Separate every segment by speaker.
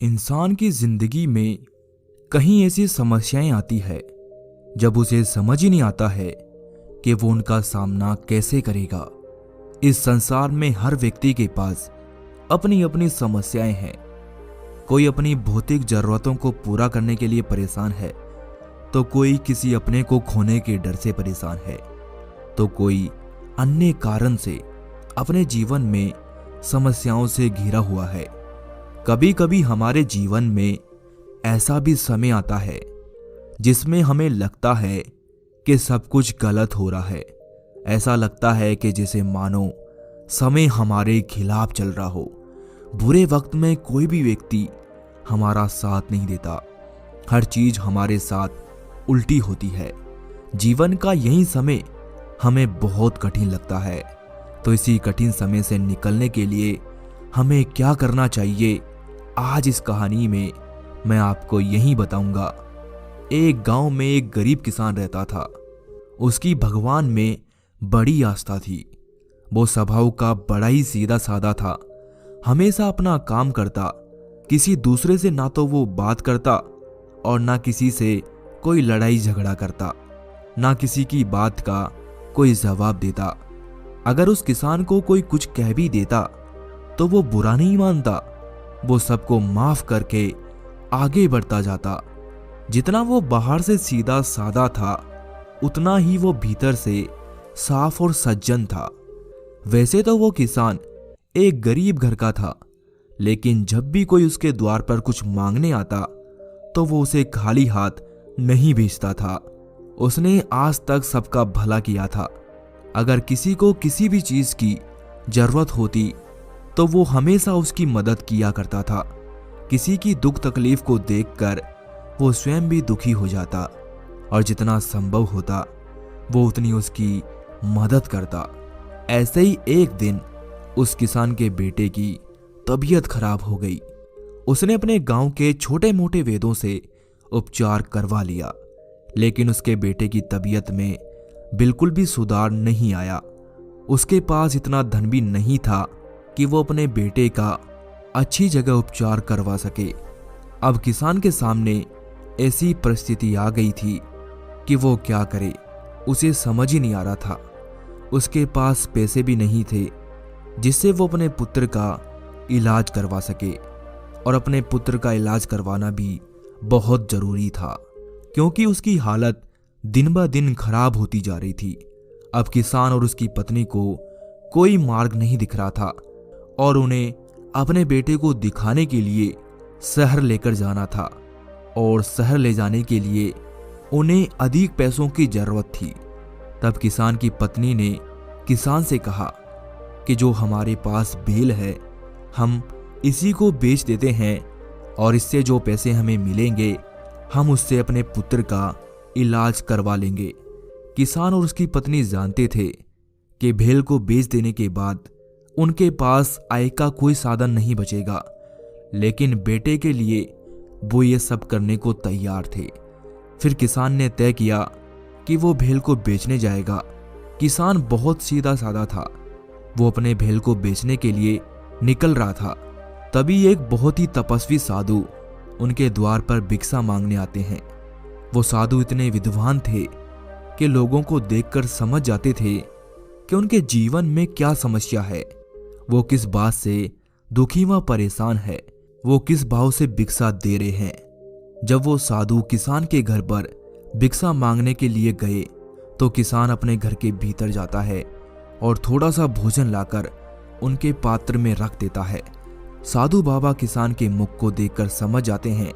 Speaker 1: इंसान की जिंदगी में कहीं ऐसी समस्याएं आती है जब उसे समझ ही नहीं आता है कि वो उनका सामना कैसे करेगा। इस संसार में हर व्यक्ति के पास अपनी अपनी समस्याएं हैं। कोई अपनी भौतिक जरूरतों को पूरा करने के लिए परेशान है, तो कोई किसी अपने को खोने के डर से परेशान है, तो कोई अन्य कारण से अपने जीवन में समस्याओं से घिरा हुआ है। कभी कभी हमारे जीवन में ऐसा भी समय आता है जिसमें हमें लगता है कि सब कुछ गलत हो रहा है। ऐसा लगता है कि जैसे मानो समय हमारे खिलाफ चल रहा हो। बुरे वक्त में कोई भी व्यक्ति हमारा साथ नहीं देता, हर चीज हमारे साथ उल्टी होती है। जीवन का यही समय हमें बहुत कठिन लगता है। तो इसी कठिन समय से निकलने के लिए हमें क्या करना चाहिए, आज इस कहानी में मैं आपको यही बताऊंगा। एक गांव में एक गरीब किसान रहता था। उसकी भगवान में बड़ी आस्था थी। वो स्वभाव का बड़ा ही सीधा साधा था। हमेशा अपना काम करता, किसी दूसरे से ना तो वो बात करता और ना किसी से कोई लड़ाई झगड़ा करता, ना किसी की बात का कोई जवाब देता। अगर उस किसान को कोई कुछ कह भी देता तो वो बुरा नहीं मानता, वो सबको माफ करके आगे बढ़ता जाता। जितना वो बाहर से सीधा साधा था, उतना ही वो भीतर से साफ और सज्जन था। वैसे तो वो किसान एक गरीब घर का था, लेकिन जब भी कोई उसके द्वार पर कुछ मांगने आता तो वो उसे खाली हाथ नहीं भेजता था। उसने आज तक सबका भला किया था। अगर किसी को किसी भी चीज की जरूरत होती तो वो हमेशा उसकी मदद किया करता था। किसी की दुख तकलीफ को देखकर वो स्वयं भी दुखी हो जाता और जितना संभव होता वो उतनी उसकी मदद करता। ऐसे ही एक दिन उस किसान के बेटे की तबीयत खराब हो गई। उसने अपने गांव के छोटे मोटे वैद्यों से उपचार करवा लिया, लेकिन उसके बेटे की तबीयत में बिल्कुल भी सुधार नहीं आया। उसके पास इतना धन भी नहीं था कि वो अपने बेटे का अच्छी जगह उपचार करवा सके। अब किसान के सामने ऐसी परिस्थिति आ गई थी कि वो क्या करे, उसे समझ ही नहीं आ रहा था। उसके पास पैसे भी नहीं थे जिससे वो अपने पुत्र का इलाज करवा सके, और अपने पुत्र का इलाज करवाना भी बहुत जरूरी था क्योंकि उसकी हालत दिन ब दिन खराब होती जा रही थी। अब किसान और उसकी पत्नी को कोई मार्ग नहीं दिख रहा था और उन्हें अपने बेटे को दिखाने के लिए शहर लेकर जाना था, और शहर ले जाने के लिए उन्हें अधिक पैसों की जरूरत थी। तब किसान की पत्नी ने किसान से कहा कि जो हमारे पास बैल है, हम इसी को बेच देते हैं और इससे जो पैसे हमें मिलेंगे हम उससे अपने पुत्र का इलाज करवा लेंगे। किसान और उसकी पत्नी जानते थे कि भेड़ को बेच देने के बाद उनके पास आय का कोई साधन नहीं बचेगा, लेकिन बेटे के लिए वो ये सब करने को तैयार थे। फिर किसान ने तय किया कि वो भेड़ को बेचने जाएगा। किसान बहुत सीधा साधा था। वो अपने भेड़ को बेचने के लिए निकल रहा था। तभी एक बहुत ही तपस्वी साधु उनके द्वार पर भिक्षा मांगने आते हैं। वो साधु इतने विद्वान थे कि लोगों को देखकर समझ जाते थे कि उनके जीवन में क्या समस्या है, वो किस बात से दुखी व परेशान है, वो किस भाव से भिक्षा दे रहे हैं। जब वो साधु किसान के घर पर भिक्षा मांगने के लिए गए तो किसान अपने घर के भीतर जाता है और थोड़ा सा भोजन लाकर उनके पात्र में रख देता है। साधु बाबा किसान के मुख को देखकर समझ जाते हैं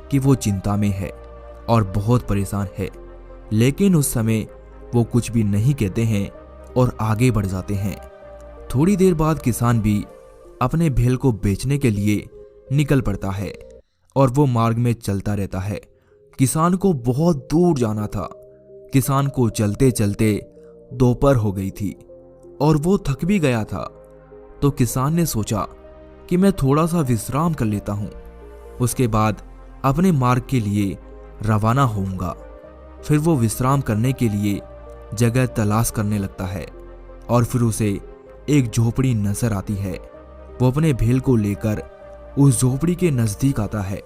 Speaker 1: कि वो चिंता में है और बहुत परेशान है, लेकिन उस समय वो कुछ भी नहीं कहते हैं और आगे बढ़ जाते हैं। थोड़ी देर बाद किसान भी अपने भेड़ को बेचने के लिए निकल पड़ता है और वो मार्ग में चलता रहता है। किसान को बहुत दूर जाना था। किसान को चलते चलते दोपहर हो गई थी और वो थक भी गया था। तो किसान ने सोचा कि मैं थोड़ा सा विश्राम कर लेता हूँ, उसके बाद अपने मार्ग के लिए रवाना होऊंगा। फिर वो विश्राम करने के लिए जगह तलाश करने लगता है और फिर उसे एक झोपड़ी नजर आती है। वो अपने भेड़ को लेकर उस झोपड़ी के नजदीक आता है।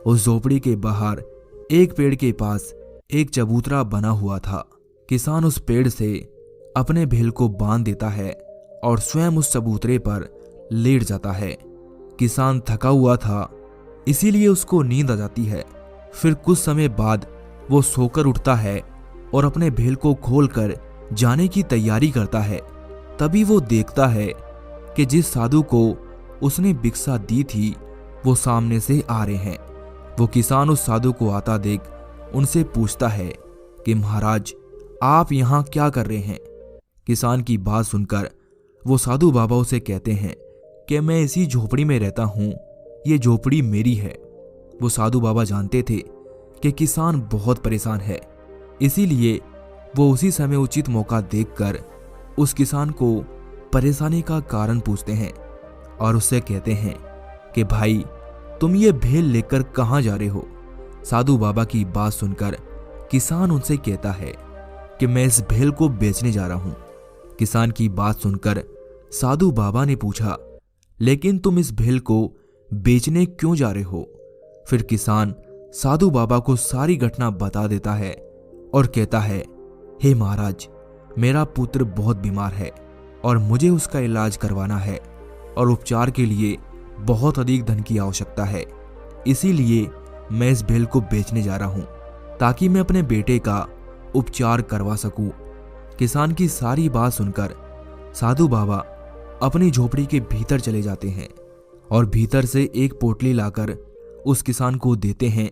Speaker 1: उस झोपड़ी के बाहर एक पेड़ के पास एक चबूतरा बना हुआ था। किसान उस पेड़ से अपने भेल को बांध देता है और स्वयं उस चबूतरे पर लेट जाता है। किसान थका हुआ था, इसीलिए उसको नींद आ जाती है। फिर कुछ समय बाद वो सोकर उठता है और अपने भेल को खोलकर जाने की तैयारी करता है। तभी वो देखता है कि जिस साधु को उसने भिक्षा दी थी वो सामने से आ रहे हैं। वो किसान उस साधु को आता देख उनसे पूछता है कि महाराज, आप यहाँ क्या कर रहे हैं? किसान की बात सुनकर वो साधु बाबा उसे कहते हैं कि मैं इसी झोपड़ी में रहता हूँ, ये झोपड़ी मेरी है। वो साधु बाबा जानते थे कि किसान बहुत परेशान है, इसीलिए वो उसी समय उचित मौका देखकर उस किसान को परेशानी का कारण पूछते हैं और उससे कहते हैं कि भाई, तुम ये भेल लेकर कहाँ जा रहे हो? साधु बाबा की बात सुनकर किसान उनसे कहता है कि मैं इस भेल को बेचने जा रहा हूँ। किसान की बात सुनकर साधु बाबा ने पूछा, लेकिन तुम इस भेल को बेचने क्यों जा रहे हो? फिर किसान साधु बाबा को सारी घटना बता देता है और कहता है, हे महाराज, मेरा पुत्र बहुत बीमार है और मुझे उसका इलाज करवाना है और उपचार के लिए बहुत अधिक धन की आवश्यकता है। इसीलिए मैं इस भेल को बेचने जा रहा हूं ताकि मैं अपने बेटे का उपचार करवा सकूं। किसान की सारी बात सुनकर साधु बाबा अपनी झोपड़ी के भीतर चले जाते हैं और भीतर से एक पोटली लाकर उस किसान को देते हैं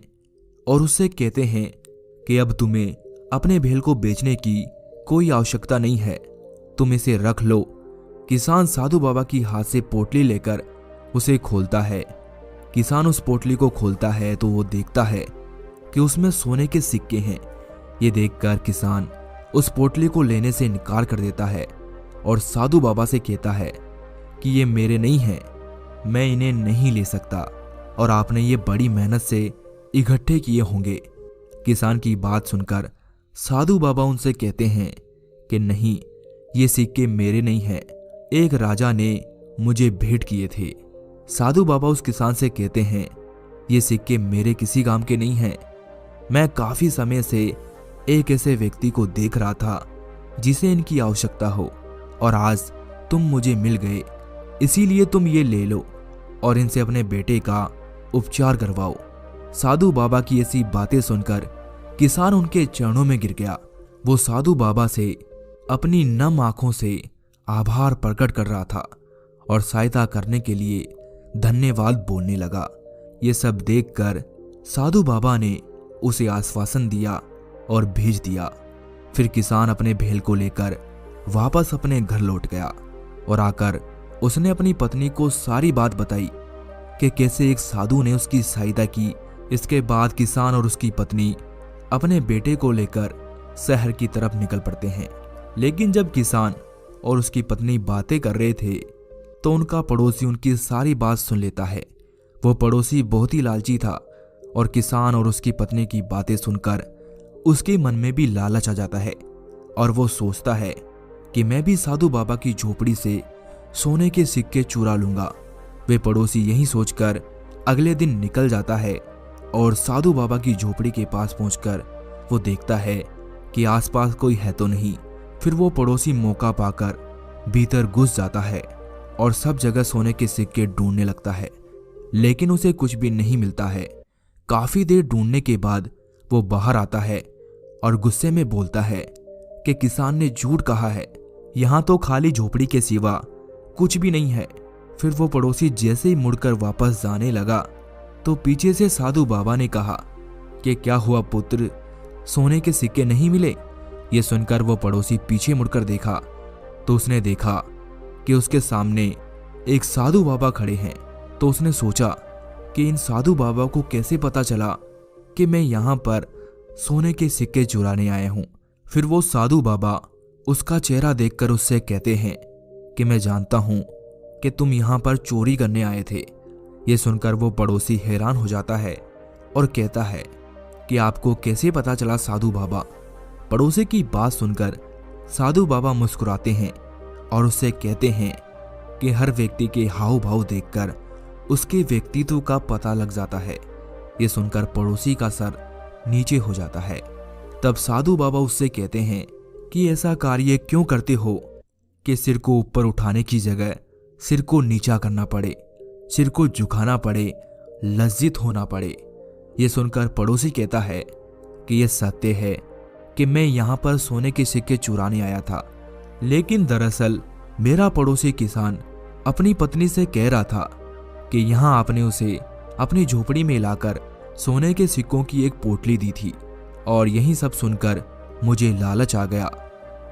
Speaker 1: और उससे कहते हैं कि अब तुम्हें अपने भेल को बेचने की कोई आवश्यकता नहीं है, तुम इसे रख लो। किसान साधु बाबा की हाथ से पोटली लेकर उसे खोलता है। किसान उस पोटली को खोलता है तो वो देखता है कि उसमें सोने के सिक्के हैं। ये देखकर किसान उस पोटली को लेने से इनकार कर देता है और साधु बाबा से कहता है कि ये मेरे नहीं हैं, मैं इन्हें नहीं ले सकता और आपने ये बड़ी मेहनत से इकट्ठे किए होंगे। किसान की बात सुनकर साधु बाबा उनसे कहते हैं कि नहीं, ये सिक्के मेरे नहीं हैं, एक राजा ने मुझे भेंट किए थे। साधु बाबा उस किसान से कहते हैं, ये सिक्के मेरे किसी काम के नहीं हैं। मैं काफी समय से एक ऐसे व्यक्ति को देख रहा था जिसे इनकी आवश्यकता हो और आज तुम मुझे मिल गए, इसीलिए तुम ये ले लो और इनसे अपने बेटे का उपचार करवाओ। साधु बाबा की ऐसी बातें सुनकर किसान उनके चरणों में गिर गया। वो साधु बाबा से अपनी नम आंखों से आभार प्रकट कर रहा था और सहायता करने के लिए धन्यवाद बोलने लगा। ये सब देखकर साधु बाबा ने उसे आश्वासन दिया और भेज दिया। फिर किसान अपने भेल को लेकर वापस अपने घर लौट गया और आकर उसने अपनी पत्नी को सारी बात बताई कि कैसे एक साधु ने उसकी सहायता की। इसके बाद किसान और उसकी पत्नी अपने बेटे को लेकर शहर की तरफ निकल पड़ते हैं। लेकिन जब किसान और उसकी पत्नी बातें कर रहे थे तो उनका पड़ोसी उनकी सारी बात सुन लेता है। वो पड़ोसी बहुत ही लालची था और किसान और उसकी पत्नी की बातें सुनकर उसके मन में भी लालच आ जाता है और वो सोचता है कि मैं भी साधु बाबा की झोपड़ी से सोने के सिक्के चुरा लूंगा। वे पड़ोसी यही सोचकर अगले दिन निकल जाता है और साधु बाबा की झोपड़ी के पास पहुंचकर वो देखता है कि आसपास कोई है तो नहीं। फिर वो पड़ोसी मौका पाकर भीतर घुस जाता है और सब जगह सोने के सिक्के ढूंढने लगता है, लेकिन उसे कुछ भी नहीं मिलता है। काफी देर ढूंढने के बाद वो बाहर आता है और गुस्से में बोलता है कि किसान ने झूठ कहा है, यहाँ तो खाली झोपड़ी के सिवा कुछ भी नहीं है। फिर वो पड़ोसी जैसे ही मुड़कर वापस जाने लगा तो पीछे से साधु बाबा ने कहा कि क्या हुआ पुत्र, सोने के सिक्के नहीं मिले? ये सुनकर वो पड़ोसी पीछे मुड़कर देखा तो उसने देखा कि उसके सामने एक साधु बाबा खड़े हैं। तो उसने सोचा कि इन साधु बाबा को कैसे पता चला कि मैं यहाँ पर सोने के सिक्के चुराने आया हूँ। फिर वो साधु बाबा उसका चेहरा देखकर उससे कहते हैं कि मैं जानता हूँ कि तुम यहाँ पर चोरी करने आए थे। ये सुनकर वो पड़ोसी हैरान हो जाता है और कहता है कि आपको कैसे पता चला साधु बाबा? पड़ोसी की बात सुनकर साधु बाबा मुस्कुराते हैं और उससे कहते हैं कि हर व्यक्ति के हाव भाव देखकर उसके व्यक्तित्व का पता लग जाता है। ये सुनकर पड़ोसी का सर नीचे हो जाता है। तब साधु बाबा उससे कहते हैं कि ऐसा कार्य क्यों करते हो कि सिर को ऊपर उठाने की जगह सिर को नीचा करना पड़े, सिर को झुकाना पड़े, लज्जित होना पड़े। ये सुनकर पड़ोसी कहता है कि यह सत्य है कि मैं यहाँ पर सोने के सिक्के चुराने आया था, लेकिन दरअसल मेरा पड़ोसी किसान अपनी पत्नी से कह रहा था कि यहाँ आपने उसे अपनी झोपड़ी में लाकर सोने के सिक्कों की एक पोटली दी थी, और यही सब सुनकर मुझे लालच आ गया,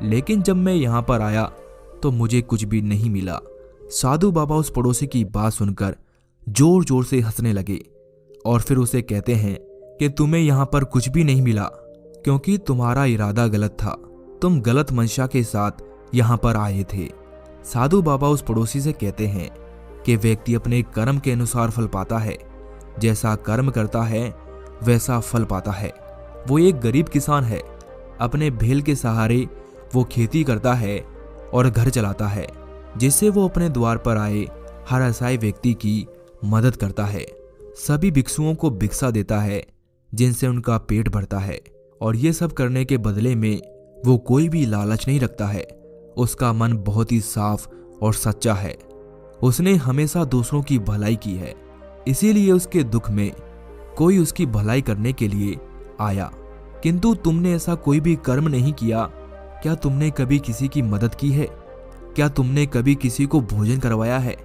Speaker 1: लेकिन जब मैं यहाँ पर आया तो मुझे कुछ भी नहीं मिला। साधु बाबा उस पड़ोसी की बात सुनकर जोर जोर से हंसने लगे और फिर उसे कहते हैं कि तुम्हें यहाँ पर कुछ भी नहीं मिला क्योंकि तुम्हारा इरादा गलत था, तुम गलत मंशा के साथ यहाँ पर आए थे। साधु बाबा उस पड़ोसी से कहते हैं कि व्यक्ति अपने कर्म के अनुसार फल पाता है, जैसा कर्म करता है वैसा फल पाता है। वो एक गरीब किसान है, अपने भेल के सहारे वो खेती करता है और घर चलाता है, जिससे वो अपने द्वार पर आए हर असहाय व्यक्ति की मदद करता है, सभी भिक्षुओं को भिक्षा देता है जिनसे उनका पेट भरता है, और ये सब करने के बदले में वो कोई भी लालच नहीं रखता है। उसका मन बहुत ही साफ और सच्चा है। उसने हमेशा दूसरों की भलाई की है, इसीलिए उसके दुख में कोई उसकी भलाई करने के लिए आया। किंतु तुमने ऐसा कोई भी कर्म नहीं किया। क्या तुमने कभी किसी की मदद की है? क्या तुमने कभी किसी को भोजन करवाया है?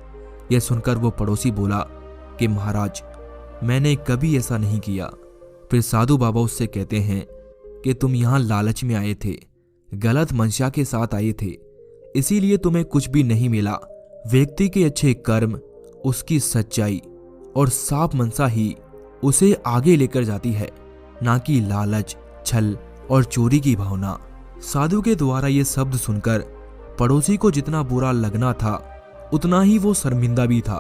Speaker 1: यह सुनकर वो पड़ोसी बोला कि महाराज, मैंने कभी ऐसा नहीं किया। फिर साधु बाबा उससे कहते हैं कि तुम यहाँ लालच में आए थे, गलत मंशा के साथ आए थे, इसीलिए तुम्हें कुछ भी नहीं मिला। व्यक्ति के अच्छे कर्म, उसकी सच्चाई और साफ मनसा ही उसे आगे लेकर जाती है, ना कि लालच, छल और चोरी की भावना। साधु के द्वारा ये शब्द सुनकर पड़ोसी को जितना बुरा लगना था उतना ही वो शर्मिंदा भी था,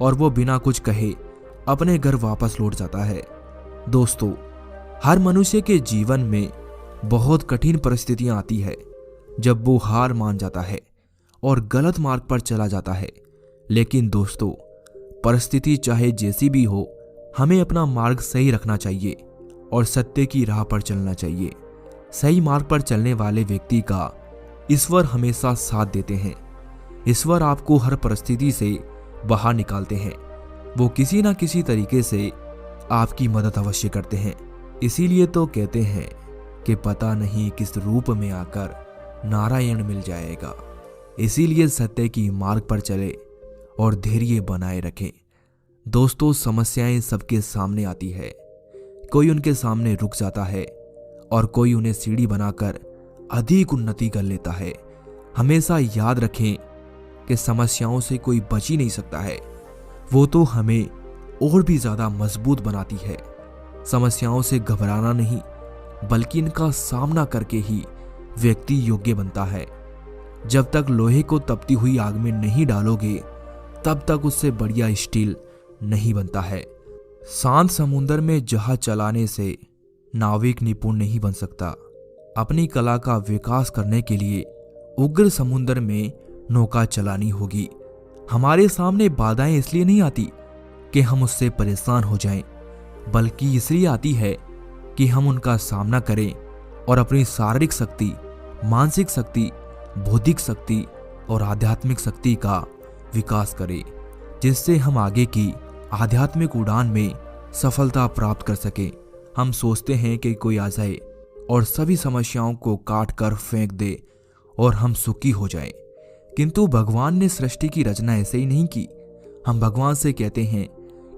Speaker 1: और वो बिना कुछ कहे अपने घर वापस लौट जाता है। दोस्तों, हर मनुष्य के जीवन में बहुत कठिन परिस्थितियां आती है जब वो हार मान जाता है और गलत मार्ग पर चला जाता है। लेकिन दोस्तों, परिस्थिति चाहे जैसी भी हो, हमें अपना मार्ग सही रखना चाहिए और सत्य की राह पर चलना चाहिए। सही मार्ग पर चलने वाले व्यक्ति का ईश्वर हमेशा साथ देते हैं। ईश्वर आपको हर परिस्थिति से बाहर निकालते हैं। वो किसी ना किसी तरीके से आपकी मदद अवश्य करते हैं। इसीलिए तो कहते हैं कि पता नहीं किस रूप में आकर नारायण मिल जाएगा। इसीलिए सत्य की मार्ग पर चले और धैर्य बनाए रखें। दोस्तों, समस्याएं सबके सामने आती है। कोई उनके सामने रुक जाता है और कोई उन्हें सीढ़ी बनाकर अधिक उन्नति कर लेता है। हमेशा याद रखें कि समस्याओं से कोई बच ही नहीं सकता है, वो तो हमें और भी ज्यादा मजबूत बनाती है। समस्याओं से घबराना नहीं, बल्कि इनका सामना करके ही व्यक्ति योग्य बनता है। जब तक लोहे को तपती हुई आग में नहीं डालोगे, तब तक उससे बढ़िया स्टील नहीं बनता है। शांत समुद्र में जहाज चलाने से नाविक निपुण नहीं बन सकता। अपनी कला का विकास करने के लिए उग्र समुद्र में नौका चलानी होगी। हमारे सामने बाधाएं इसलिए नहीं आती कि हम उससे परेशान हो जाएं, बल्कि इसलिए आती है कि हम उनका सामना करें और अपनी शारीरिक शक्ति, मानसिक शक्ति, बौद्धिक शक्ति और आध्यात्मिक शक्ति का विकास करें, जिससे हम आगे की आध्यात्मिक उड़ान में सफलता प्राप्त कर सकें। हम सोचते हैं कि कोई आ जाए और सभी समस्याओं को काट कर फेंक दे और हम सुखी हो जाएं, किंतु भगवान ने सृष्टि की रचना ऐसे ही नहीं की। हम भगवान से कहते हैं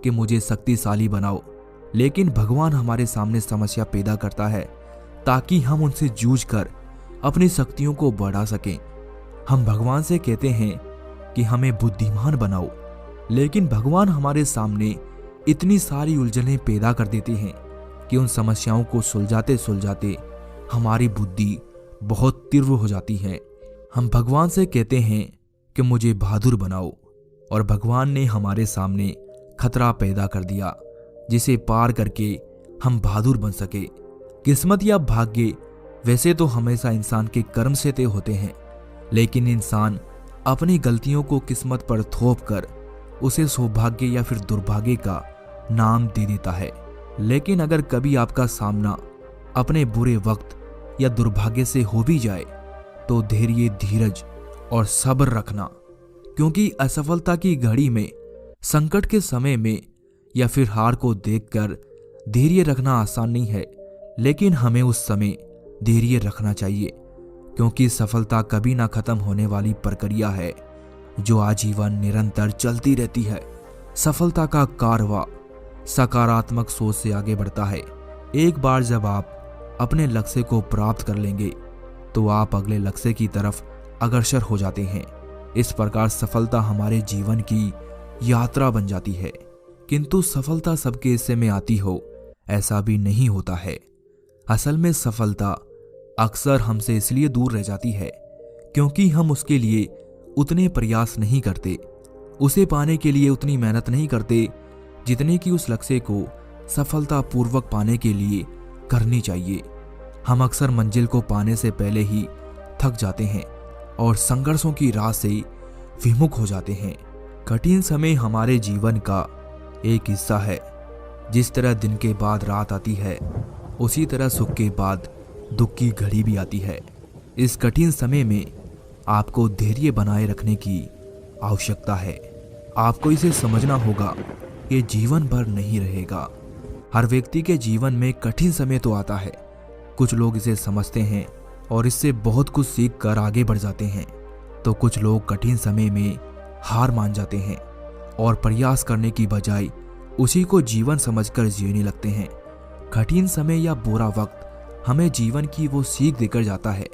Speaker 1: कि मुझे शक्तिशाली बनाओ, लेकिन भगवान हमारे सामने समस्या पैदा करता है ताकि हम उनसे जूझकर अपनी शक्तियों को बढ़ा सकें। हम भगवान से कहते हैं कि हमें बुद्धिमान बनाओ, लेकिन भगवान हमारे सामने इतनी सारी उलझनें पैदा कर देते हैं कि उन समस्याओं को सुलझाते सुलझाते हमारी बुद्धि बहुत तीव्र हो जाती है। हम भगवान से कहते हैं कि मुझे बहादुर बनाओ, और भगवान ने हमारे सामने खतरा पैदा कर दिया जिसे पार करके हम बहादुर बन सके। किस्मत या भाग्य वैसे तो हमेशा इंसान के कर्म से तय होते हैं, लेकिन इंसान अपनी गलतियों को किस्मत पर थोप कर उसे सौभाग्य या फिर दुर्भाग्य का नाम दे देता है। लेकिन अगर कभी आपका सामना अपने बुरे वक्त या दुर्भाग्य से हो भी जाए तो धैर्य, धीरज और सब्र रखना, क्योंकि असफलता की घड़ी में, संकट के समय में या फिर हार को देखकर धैर्य रखना आसान नहीं है, लेकिन हमें उस समय धैर्य रखना चाहिए, क्योंकि सफलता कभी ना खत्म होने वाली प्रक्रिया है जो आजीवन निरंतर चलती रहती है। सफलता का कारवां सकारात्मक सोच से आगे बढ़ता है। एक बार जब आप अपने लक्ष्य को प्राप्त कर लेंगे तो आप अगले लक्ष्य की तरफ अग्रसर हो जाते हैं। इस प्रकार सफलता हमारे जीवन की यात्रा बन जाती है। किंतु सफलता सबके हिस्से में आती हो, ऐसा भी नहीं होता है। असल में सफलता अक्सर हमसे इसलिए दूर रह जाती है क्योंकि हम उसके लिए उतने प्रयास नहीं करते, उसे पाने के लिए उतनी मेहनत नहीं करते जितने कि उस लक्ष्य को सफलतापूर्वक पाने के लिए करनी चाहिए। हम अक्सर मंजिल को पाने से पहले ही थक जाते हैं और संघर्षों की राह से विमुख हो जाते हैं। कठिन समय हमारे जीवन का एक हिस्सा है। जिस तरह दिन के बाद रात आती है, उसी तरह सुख के बाद दुख की घड़ी भी आती है। इस कठिन समय में आपको धैर्य बनाए रखने की आवश्यकता है। आपको इसे समझना होगा कि जीवन भर नहीं रहेगा। हर व्यक्ति के जीवन में कठिन समय तो आता है। कुछ लोग इसे समझते हैं और इससे बहुत कुछ सीख कर आगे बढ़ जाते हैं, तो कुछ लोग कठिन समय में हार मान जाते हैं और प्रयास करने की बजाय उसी को जीवन समझकर जीने लगते हैं। कठिन समय या बुरा वक्त हमें जीवन की वो सीख देकर जाता है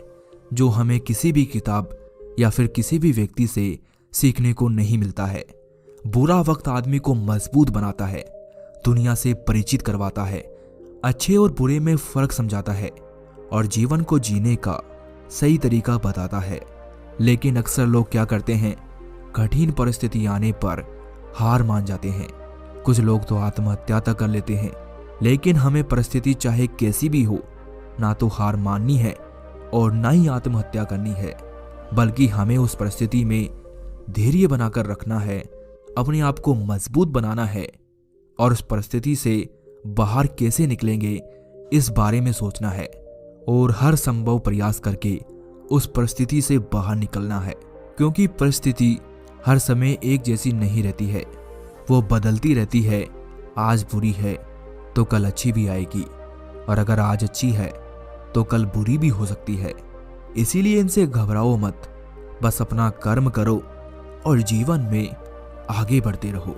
Speaker 1: जो हमें किसी भी किताब या फिर किसी भी व्यक्ति से सीखने को नहीं मिलता है। बुरा वक्त आदमी को मजबूत बनाता है, दुनिया से परिचित करवाता है, अच्छे और बुरे में फर्क समझाता है और जीवन को जीने का सही तरीका बताता है। लेकिन अक्सर लोग क्या करते हैं, कठिन परिस्थिति आने पर हार मान जाते हैं। कुछ लोग तो आत्महत्या तक कर लेते हैं। लेकिन हमें परिस्थिति चाहे कैसी भी हो, ना तो हार माननी है और ना ही आत्महत्या करनी है, बल्कि हमें उस परिस्थिति में धैर्य बनाकर रखना है, अपने आप को मजबूत बनाना है और उस परिस्थिति से बाहर कैसे निकलेंगे इस बारे में सोचना है और हर संभव प्रयास करके उस परिस्थिति से बाहर निकलना है। क्योंकि परिस्थिति हर समय एक जैसी नहीं रहती है, वो बदलती रहती है। आज बुरी है तो कल अच्छी भी आएगी, और अगर आज अच्छी है तो कल बुरी भी हो सकती है। इसीलिए इनसे घबराओ मत, बस अपना कर्म करो और जीवन में आगे बढ़ते रहो।